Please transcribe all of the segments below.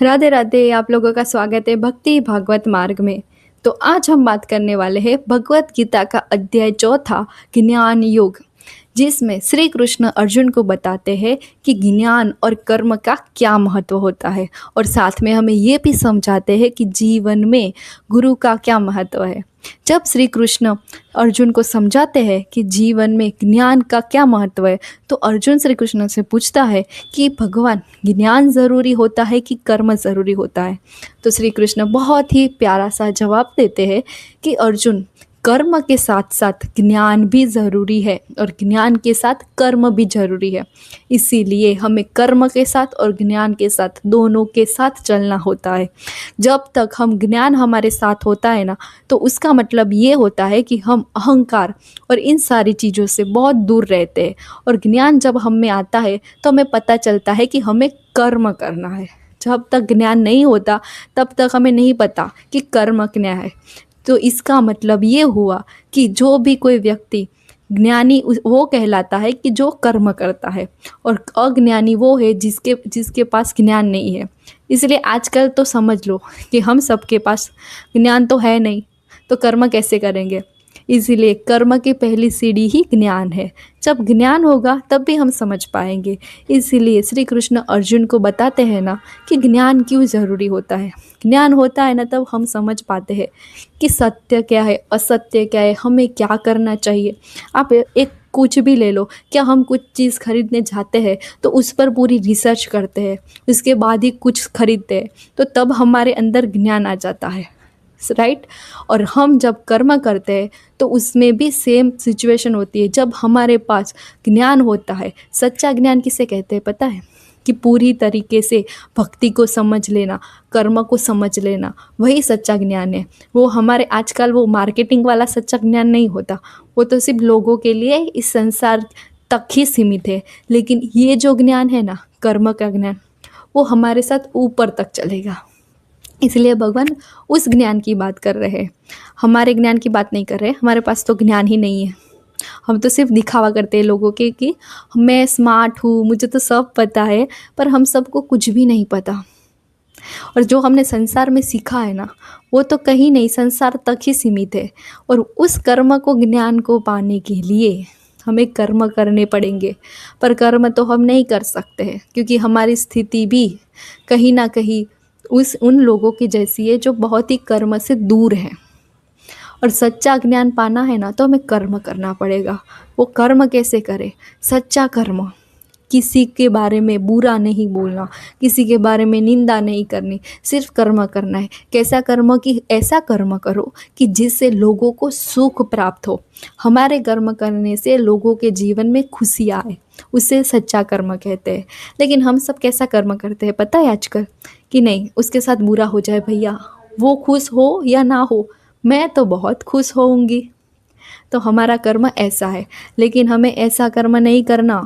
राधे राधे। आप लोगों का स्वागत है भक्ति भागवत मार्ग में। तो आज हम बात करने वाले हैं भगवत गीता का अध्याय चौथा, ज्ञान योग, जिसमें श्री कृष्ण अर्जुन को बताते हैं कि ज्ञान और कर्म का क्या महत्व होता है, और साथ में हमें ये भी समझाते हैं कि जीवन में गुरु का क्या महत्व है। जब श्री कृष्ण अर्जुन को समझाते हैं कि जीवन में ज्ञान का क्या महत्व है, तो अर्जुन श्री कृष्ण से पूछता है कि भगवान, ज्ञान ज़रूरी होता है कि कर्म ज़रूरी होता है? तो श्री कृष्ण बहुत ही प्यारा सा जवाब देते हैं कि अर्जुन, कर्म के साथ साथ ज्ञान भी ज़रूरी है और ज्ञान के साथ कर्म भी ज़रूरी है। इसीलिए हमें कर्म के साथ और ज्ञान के साथ, दोनों के साथ चलना होता है। जब तक हम ज्ञान हमारे साथ होता है ना, तो उसका मतलब ये होता है कि हम अहंकार और इन सारी चीज़ों से बहुत दूर रहते हैं। और ज्ञान जब हम में आता है तो हमें पता चलता है कि हमें कर्म करना है। जब तक ज्ञान नहीं होता तब तक हमें नहीं पता कि कर्म क्या है। तो इसका मतलब ये हुआ कि जो भी कोई व्यक्ति ज्ञानी वो कहलाता है कि जो कर्म करता है, और अज्ञानी वो है जिसके जिसके पास ज्ञान नहीं है। इसलिए आजकल तो समझ लो कि हम सबके पास ज्ञान तो है नहीं, तो कर्म कैसे करेंगे। इसीलिए कर्म की पहली सीढ़ी ही ज्ञान है। जब ज्ञान होगा तब भी हम समझ पाएंगे। इसीलिए श्री कृष्ण अर्जुन को बताते हैं ना कि ज्ञान क्यों ज़रूरी होता है। ज्ञान होता है ना, तब हम समझ पाते हैं कि सत्य क्या है, असत्य क्या है, हमें क्या करना चाहिए। आप एक कुछ भी ले लो, क्या हम कुछ चीज़ खरीदने जाते हैं तो उस पर पूरी रिसर्च करते हैं, उसके बाद ही कुछ खरीदते हैं, तो तब हमारे अंदर ज्ञान आ जाता है, राइट। और हम जब कर्म करते हैं तो उसमें भी सेम सिचुएशन होती है। जब हमारे पास ज्ञान होता है, सच्चा ज्ञान किसे कहते हैं पता है? कि पूरी तरीके से भक्ति को समझ लेना, कर्म को समझ लेना, वही सच्चा ज्ञान है। वो हमारे आजकल वो मार्केटिंग वाला सच्चा ज्ञान नहीं होता, वो तो सिर्फ लोगों के लिए इस संसार तक ही सीमित है। लेकिन ये जो ज्ञान है ना, कर्म का ज्ञान, वो हमारे साथ ऊपर तक चलेगा। इसलिए भगवान उस ज्ञान की बात कर रहे हैं, हमारे ज्ञान की बात नहीं कर रहे। हमारे पास तो ज्ञान ही नहीं है। हम तो सिर्फ दिखावा करते हैं लोगों के कि मैं स्मार्ट हूँ, मुझे तो सब पता है, पर हम सबको कुछ भी नहीं पता। और जो हमने संसार में सीखा है ना, वो तो कहीं नहीं, संसार तक ही सीमित है। और उस कर्म को, ज्ञान को पाने के लिए हमें कर्म करने पड़ेंगे। पर कर्म तो हम नहीं कर सकते हैं, क्योंकि हमारी स्थिति भी कहीं ना कहीं उन लोगों की जैसी है जो बहुत ही कर्म से दूर हैं। और सच्चा ज्ञान पाना है ना, तो हमें कर्म करना पड़ेगा। वो कर्म कैसे करें? सच्चा कर्म, किसी के बारे में बुरा नहीं बोलना, किसी के बारे में निंदा नहीं करनी, सिर्फ कर्म करना है। कैसा कर्म? कि ऐसा कर्म करो कि जिससे लोगों को सुख प्राप्त हो। हमारे कर्म करने से लोगों के जीवन में खुशी आए, उसे सच्चा कर्म कहते हैं। लेकिन हम सब कैसा कर्म करते हैं पता है आजकल? कि नहीं, उसके साथ बुरा हो जाए भैया, वो खुश हो या ना हो, मैं तो बहुत खुश होऊंगी। तो हमारा कर्म ऐसा है। लेकिन हमें ऐसा कर्म नहीं करना।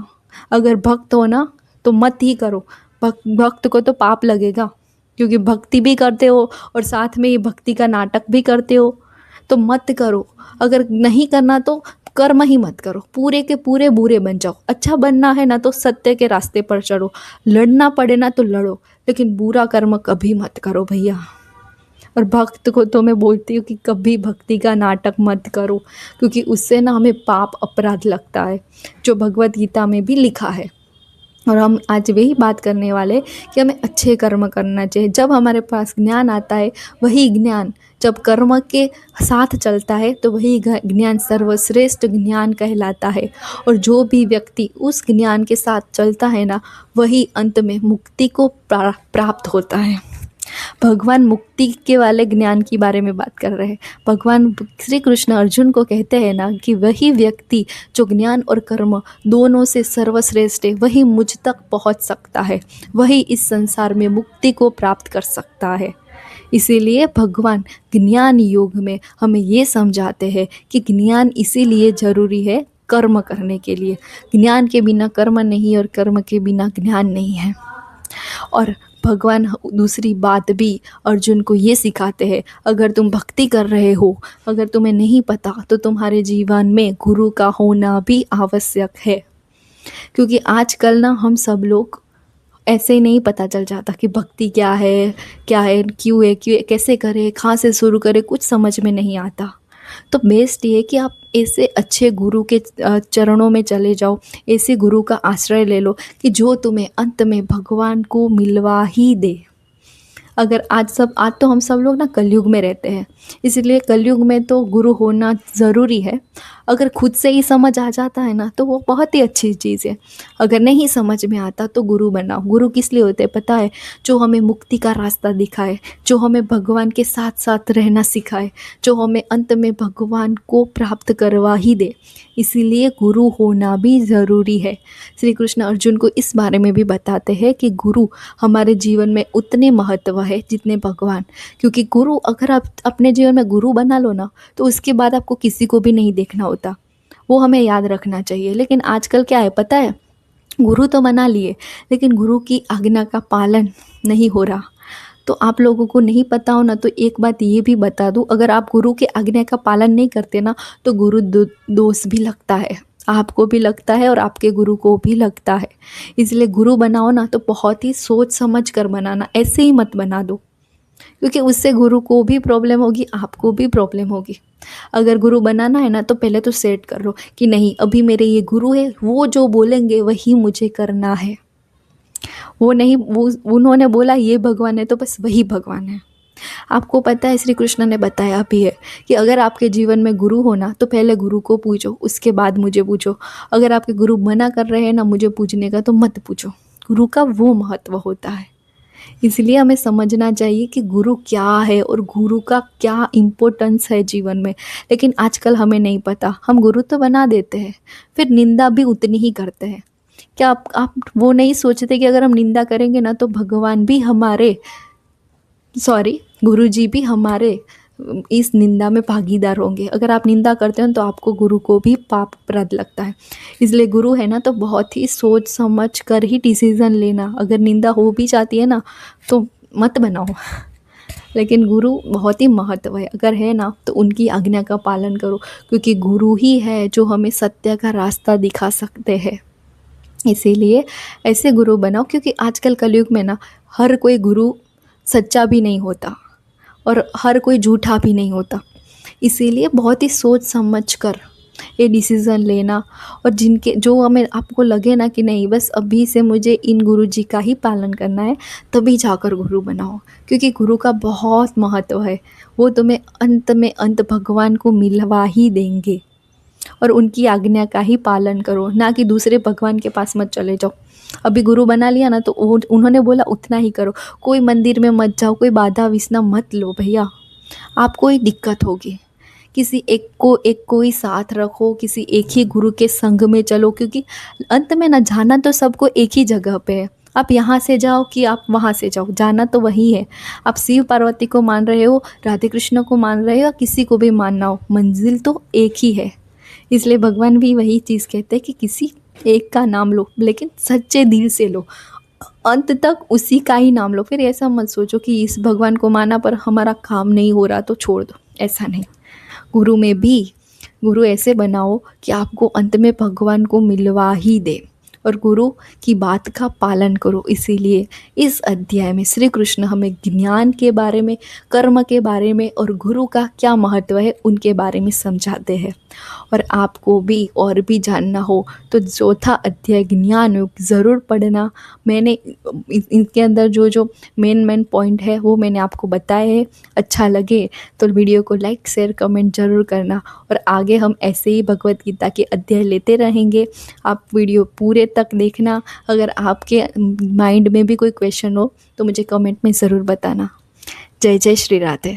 अगर भक्त हो ना, तो मत ही करो। भक्त को तो पाप लगेगा, क्योंकि भक्ति भी करते हो और साथ में ये भक्ति का नाटक भी करते हो। तो मत करो। अगर नहीं करना तो कर्म ही मत करो, पूरे के पूरे बुरे बन जाओ। अच्छा बनना है ना, तो सत्य के रास्ते पर चढ़ो। लड़ना पड़े ना तो लड़ो, लेकिन बुरा कर्म कभी मत करो भैया। और भक्त को तो मैं बोलती हूँ कि कभी भक्ति का नाटक मत करो, क्योंकि उससे ना हमें पाप अपराध लगता है, जो भगवत गीता में भी लिखा है। और हम आज वही बात करने वाले कि हमें अच्छे कर्म करना चाहिए। जब हमारे पास ज्ञान आता है, वही ज्ञान जब कर्म के साथ चलता है, तो वही ज्ञान सर्वश्रेष्ठ ज्ञान कहलाता है। और जो भी व्यक्ति उस ज्ञान के साथ चलता है ना, वही अंत में मुक्ति को प्राप्त होता है। भगवान मुक्ति के वाले ज्ञान के बारे में बात कर रहे हैं। भगवान श्री कृष्ण अर्जुन को कहते हैं ना कि वही व्यक्ति जो ज्ञान और कर्म दोनों से सर्वश्रेष्ठ है, वही मुझ तक पहुंच सकता है, वही इस संसार में मुक्ति को प्राप्त कर सकता है। इसीलिए भगवान ज्ञान योग में हमें ये समझाते हैं कि ज्ञान इसीलिए ज़रूरी है कर्म करने के लिए। ज्ञान के बिना कर्म नहीं, और कर्म के बिना ज्ञान नहीं है। और भगवान दूसरी बात भी अर्जुन को ये सिखाते हैं, अगर तुम भक्ति कर रहे हो, अगर तुम्हें नहीं पता, तो तुम्हारे जीवन में गुरु का होना भी आवश्यक है। क्योंकि आजकल ना हम सब लोग ऐसे ही नहीं पता चल जाता कि भक्ति क्या है, क्यों है, कैसे करें, कहाँ से शुरू करें, कुछ समझ में नहीं आता। तो बेस्ट ये है कि आप ऐसे अच्छे गुरु के चरणों में चले जाओ, ऐसे गुरु का आश्रय ले लो कि जो तुम्हें अंत में भगवान को मिलवा ही दे। अगर आज तो हम सब लोग ना कलयुग में रहते हैं, इसलिए कलयुग में तो गुरु होना ज़रूरी है। अगर खुद से ही समझ आ जाता है ना तो वो बहुत ही अच्छी चीज़ है। अगर नहीं समझ में आता तो गुरु बनाओ। गुरु किस लिए होते हैं पता है? जो हमें मुक्ति का रास्ता दिखाए, जो हमें भगवान के साथ साथ रहना सिखाए, जो हमें अंत में भगवान को प्राप्त करवा ही दे। इसीलिए गुरु होना भी ज़रूरी है। श्री कृष्ण अर्जुन को इस बारे में भी बताते हैं कि गुरु हमारे जीवन में उतने महत्व है जितने भगवान। क्योंकि गुरु, अगर आप अपने जीवन में गुरु बना लो ना तो उसके बाद आपको किसी को भी नहीं देखना होता। वो हमें याद रखना चाहिए। लेकिन आजकल क्या है पता है? गुरु तो बना लिए लेकिन गुरु की आज्ञा का पालन नहीं हो रहा। तो आप लोगों को नहीं पता हो ना तो एक बात ये भी बता दूं, अगर आप गुरु के आज्ञा का पालन नहीं करते ना तो गुरु दोष भी लगता है, आपको भी लगता है और आपके गुरु को भी लगता है। इसलिए गुरु बनाओ ना तो बहुत ही सोच समझ कर बनाना, ऐसे ही मत बना दो, क्योंकि उससे गुरु को भी प्रॉब्लम होगी, आपको भी प्रॉब्लम होगी। अगर गुरु बनाना है ना तो पहले तो सेट कर लो कि नहीं, अभी मेरे ये गुरु है, वो जो बोलेंगे वही मुझे करना है। वो नहीं, वो उन्होंने बोला ये भगवान है तो बस वही भगवान है। आपको पता है श्री कृष्ण ने बताया भी है कि अगर आपके जीवन में गुरु हो ना तो पहले गुरु को पूछो, उसके बाद मुझे पूछो। अगर आपके गुरु मना कर रहे हैं ना मुझे पूछने का तो मत पूछो। गुरु का वो महत्व होता है। इसलिए हमें समझना चाहिए कि गुरु क्या है और गुरु का क्या इम्पोर्टेंस है जीवन में। लेकिन आजकल हमें नहीं पता, हम गुरु तो बना देते हैं फिर निंदा भी उतनी ही करते हैं। क्या आप वो नहीं सोचते कि अगर हम निंदा करेंगे ना तो भगवान भी हमारे, सॉरी, गुरुजी भी हमारे इस निंदा में भागीदार होंगे। अगर आप निंदा करते हो तो आपको गुरु को भी पापप्रद लगता है। इसलिए गुरु है ना तो बहुत ही सोच समझ कर ही डिसीज़न लेना। अगर निंदा हो भी जाती है ना तो मत बनाओ। लेकिन गुरु बहुत ही महत्व है, अगर है ना तो उनकी आज्ञा का पालन करो, क्योंकि गुरु ही है जो हमें सत्य का रास्ता दिखा सकते हैं। इसीलिए ऐसे गुरु बनाओ, क्योंकि आजकल कलयुग में ना हर कोई गुरु सच्चा भी नहीं होता और हर कोई झूठा भी नहीं होता। इसीलिए बहुत ही सोच समझ कर ये डिसीज़न लेना, और जिनके जो हमें आपको लगे ना कि नहीं बस अभी से मुझे इन गुरु जी का ही पालन करना है, तभी जाकर गुरु बनाओ। क्योंकि गुरु का बहुत महत्व है, वो तुम्हें अंत में अंत भगवान को मिलवा ही देंगे। और उनकी आज्ञा का ही पालन करो, ना कि दूसरे भगवान के पास मत चले जाओ। अभी गुरु बना लिया ना तो उन्होंने बोला उतना ही करो। कोई मंदिर में मत जाओ, कोई बाधा विघ्न मत लो भैया, आपको ही दिक्कत होगी। किसी एक को ही साथ रखो, किसी एक ही गुरु के संग में चलो, क्योंकि अंत में ना जाना तो सबको एक ही जगह पे है। आप यहाँ से जाओ कि आप वहाँ से जाओ, जाना तो वही है। आप शिव पार्वती को मान रहे हो, राधे कृष्ण को मान रहे हो, या किसी को भी मानना हो, मंजिल तो एक ही है। इसलिए भगवान भी वही चीज़ कहते हैं कि किसी एक का नाम लो, लेकिन सच्चे दिल से लो, अंत तक उसी का ही नाम लो। फिर ऐसा मत सोचो कि इस भगवान को माना पर हमारा काम नहीं हो रहा तो छोड़ दो, ऐसा नहीं। गुरु में भी गुरु ऐसे बनाओ कि आपको अंत में भगवान को मिलवा ही दे, और गुरु की बात का पालन करो। इसीलिए इस अध्याय में श्री कृष्ण हमें ज्ञान के बारे में, कर्म के बारे में और गुरु का क्या महत्व है उनके बारे में समझाते हैं। और आपको भी और भी जानना हो तो चौथा अध्याय ज्ञान योग ज़रूर पढ़ना। मैंने इनके अंदर जो मेन पॉइंट है वो मैंने आपको बताए हैं। अच्छा लगे तो वीडियो को लाइक शेयर कमेंट ज़रूर करना, और आगे हम ऐसे ही भगवत गीता के अध्याय लेते रहेंगे। आप वीडियो पूरे तक देखना। अगर आपके माइंड में भी कोई क्वेश्चन हो तो मुझे कमेंट में ज़रूर बताना। जय जय श्री राधे।